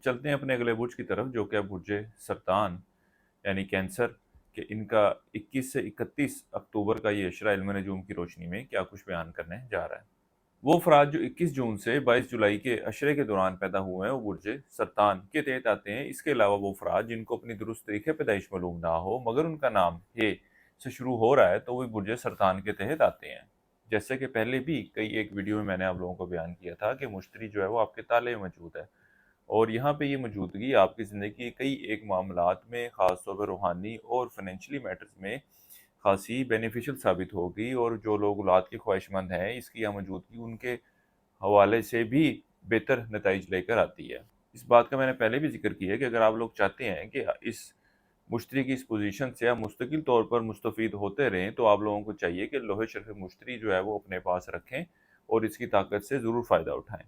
चलते हैं अपने अगले बुर्ज की तरफ, जो कि है बुर्ज सरतान यानी कैंसर, कि इनका 21 से 31 अक्टूबर का ये अशरा इल्म नजूम की रोशनी में क्या कुछ बयान करने जा रहा है। वो अफराद जो 21 जून से 22 जुलाई के अशरे के दौरान पैदा हुए हैं वो बुर्ज सरतान के तहत आते हैं। इसके अलावा वो अफराद जिनको अपनी दुरुस्त तरीके पैदाइश मालूम ना हो मगर उनका नाम हे से शुरू हो रहा है तो वो बुर्ज सरतान के तहत आते हैं। जैसे कि पहले भी कई एक वीडियो में मैंने आप लोगों को बयान किया था कि मुश्तरी जो है वो आपके ताले में मौजूद है, और यहाँ पे ये मौजूदगी आपकी ज़िंदगी के कई एक मामलात में, ख़ास तौर पर रूहानी और फाइनेंशियली मैटर्स में खासी बेनिफिशियल साबित होगी, और जो लोग औलाद के ख्वाहिशमंद हैं इसकी यहाँ मौजूदगी उनके हवाले से भी बेहतर नताइज लेकर आती है। इस बात का मैंने पहले भी जिक्र किया है कि अगर आप लोग चाहते हैं कि इस मुश्तरी की इस पोजीशन से आप मुस्तकिल तौर पर मुस्तफ़ीद होते रहें, तो आप लोगों को चाहिए कि लोहे शर्फ़ मुश्तरी जो है वो अपने पास रखें और इसकी ताकत से ज़रूर फ़ायदा उठाएँ।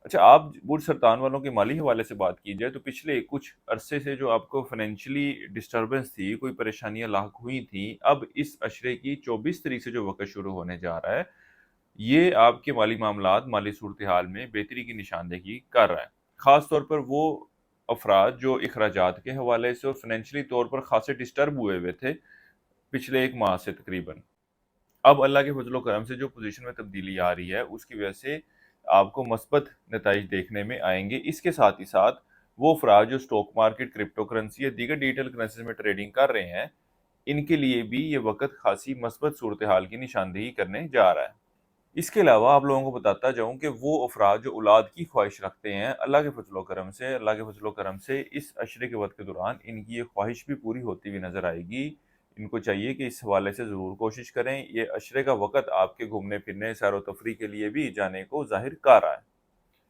अच्छा, आप बुर्ज सरतान वालों के माली हवाले से बात की जाए तो पिछले कुछ अरसे से जो आपको फाइनेंशियली डिस्टर्बेंस थी, कोई परेशानियां लाक हुई थी, अब इस अशरे की 24 तारीख से जो वक़्त शुरू होने जा रहा है, ये आपके माली मामलात, माली सूरत-ए-हाल में बेहतरी की निशानदेही कर रहा है। ख़ास तौर पर वो अफ़राद जो इखराजात के हवाले से और फाइनेंशियली तौर पर ख़ासे डिस्टर्ब हुए हुए थे, पिछले 1 माह से तकरीबन। अब अल्लाह के फज़ल व करम से जो पोज़ीशन में तब्दीली आ रही है, उसकी वजह से आपको मस्बत नताइज देखने में आएँगे। इसके साथ ही साथ वो अफ़राद जो स्टॉक मार्केट, क्रिप्टो करेंसी या दीगर डिजिटल करेंसीज़ में ट्रेडिंग कर रहे हैं, इनके लिए भी ये वक़्त ख़ासी मस्बत सूरत-ए-हाल की निशानदेही करने जा रहा है। इसके अलावा आप लोगों को बताता जाऊँ कि वो अफ़राद जो औलाद की ख्वाहिश रखते हैं, अल्लाह के फज़ल व करम से इस अशरे के वक़्त के दौरान इनकी ये ख्वाहिश भी पूरी होती हुई नज़र आएगी। इनको चाहिए कि इस हवाले से ज़रूर कोशिश करें। ये अशरे का वक़्त आपके घूमने-फिरने, सैर-व-तफ़रीह के लिए भी जाने को ज़ाहिर कर रहा है।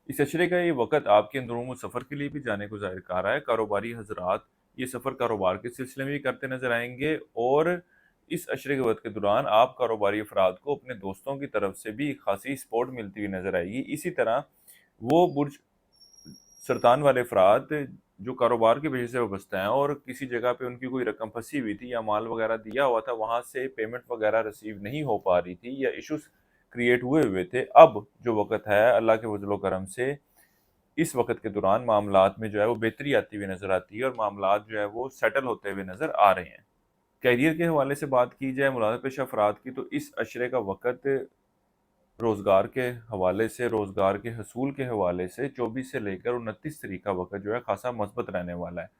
इस अशरे का ये वक़्त आपके अंदरूनी सफ़र के लिए भी जाने को ज़ाहिर कर रहा है। कारोबारी हज़रात ये सफ़र कारोबार के सिलसिले में भी करते नज़र आएँगे, और इस अशरे के वक़्त के दौरान आप कारोबारी अफ़राद को अपने दोस्तों की तरफ से भी ख़ासी सपोर्ट मिलती हुई नज़र आएगी। इसी तरह वो बुर्ज सरतान वाले अफ़राद जो कारोबार की वजह से वाबस्ता हैं और किसी जगह पे उनकी कोई रकम फँसी हुई थी या माल वग़ैरह दिया हुआ था, वहाँ से पेमेंट वग़ैरह रिसीव नहीं हो पा रही थी या इश्यूज़ क्रिएट हुए हुए थे। अब जो वक़्त है, अल्लाह के फज़ल व करम से इस वक़्त के दौरान मामलात में जो है वो बेहतरी आती हुई नज़र आती है और मामलात जो है वो सेटल होते हुए नज़र आ रहे हैं। करियर के हवाले से बात की जाए मुलाज़मत पेशा अफ़राद की, तो इस अशरे का वक़्त रोज़गार के हवाले से, रोज़गार के हसूल के हवाले से 24 से लेकर 29 तारीख का वक़्त जो है ख़ासा मस्बत रहने वाला है।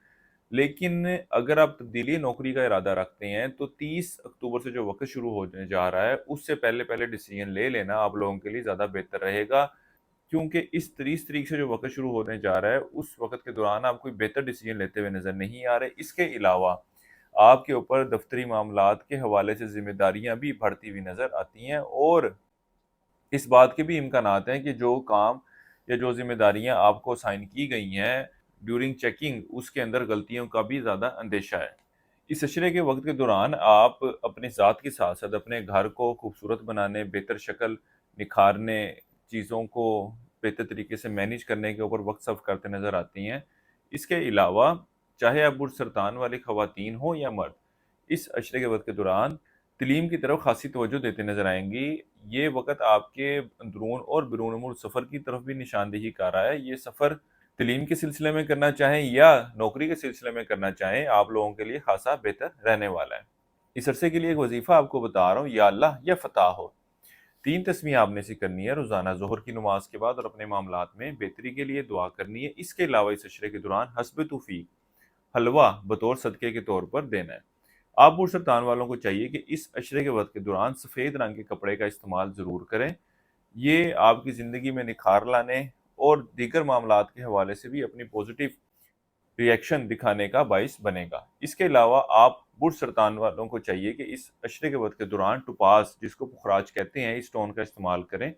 लेकिन अगर आप तब्दीली नौकरी का इरादा रखते हैं, तो 30 अक्टूबर से जो वक़्त शुरू होने जा रहा है, उससे पहले-पहले डिसीज़न ले लेना आप लोगों के लिए ज़्यादा बेहतर रहेगा। क्योंकि इस 30 तारीख से जो वक़्त शुरू होने जा रहा है, उस वक़्त के दौरान आप कोई बेहतर डिसीज़न लेते हुए नज़र नहीं आ रहे। इसके अलावा आपके ऊपर दफ़्तरी मामलात के हवाले से ज़िम्मेदारियाँ भी बढ़ती हुई नज़र आती हैं, और इस बात के भी इम्कानात हैं कि जो काम या जो ज़िम्मेदारियाँ आपको असाइन की गई हैं, ड्यूरिंग चेकिंग उसके अंदर गलतियों का भी ज़्यादा अंदेशा है। इस अशरे के वक़्त के दौरान आप अपनी ज़ात के साथ-साथ अपने घर को खूबसूरत बनाने, बेहतर शक्ल निखारने, चीज़ों को बेहतर तरीके से मैनेज करने के ऊपर वक़्त सर्फ़ करते नज़र आती हैं। इसके अलावा चाहे आप बुर्ज सरतान वाली ख़वातीन हों या मर्द, इस अशरे के वक़्त के दौरान तलीम की तरफ ख़ासी तवज्जो देते नज़र आएँगी। ये वक़्त आपके अंदरून और बैरून मुल्क सफ़र की तरफ भी निशानदेही कर रहा है। ये सफ़र तलीम के सिलसिले में करना चाहें या नौकरी के सिलसिले में करना चाहें, आप लोगों के लिए ख़ासा बेहतर रहने वाला है। इस अरसे के लिए एक वज़ीफ़ा आपको बता रहा हूँ, या अल्लाह या फ़ताह हो। 3 तस्बीह आपने से करनी है रोज़ाना ज़ोहर की नमाज़ के बाद, और अपने मामलात में बेहतरी के लिए दुआ करनी है। इसके अलावा इस अशरे के दौरान हस्ब तौफ़ीक़ हलवा बतौर सदक़े के तौर पर देना है। आप बुर्ज सरतान वालों को चाहिए कि इस अशरे के वक़्त के दौरान सफ़ेद रंग के कपड़े का इस्तेमाल ज़रूर करें। ये आपकी ज़िंदगी में निखार लाने और दीगर मामलात के हवाले से भी अपनी पॉज़िटिव रिएक्शन दिखाने का बाइस बनेगा। इसके अलावा आप बुर्ज सरतान वालों को चाहिए कि इस अशरे के वक़्त के दौरान टोपाज़, जिसको पुखराज कहते हैं, इस स्टोन का इस्तेमाल करें।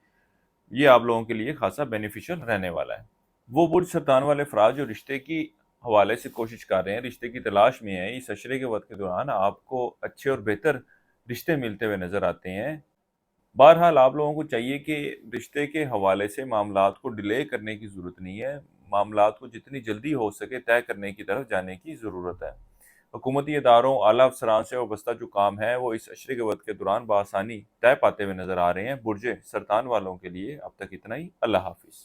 ये आप लोगों के लिए ख़ासा बेनिफिशियल रहने वाला है। वो बुर्ज सरतान वाले अफ़राद जो रिश्ते की हवाले से कोशिश कर रहे हैं, रिश्ते की तलाश में हैं, इस अशरे के वक़्त के दौरान आपको अच्छे और बेहतर रिश्ते मिलते हुए नज़र आते हैं। बहरहाल आप लोगों को चाहिए कि रिश्ते के हवाले से मामलात को डिले करने की ज़रूरत नहीं है। मामलात को जितनी जल्दी हो सके तय करने की तरफ जाने की ज़रूरत है। हुकूमती इदारों, आला अफ़सरान से वाबस्ता जो काम है, वो इस अशरे के वक़्त के दौरान बआसानी तय पाते हुए नज़र आ रहे हैं। बुर्ज सरतान वालों के लिए अब तक इतना ही। अल्लाह हाफ़िज़।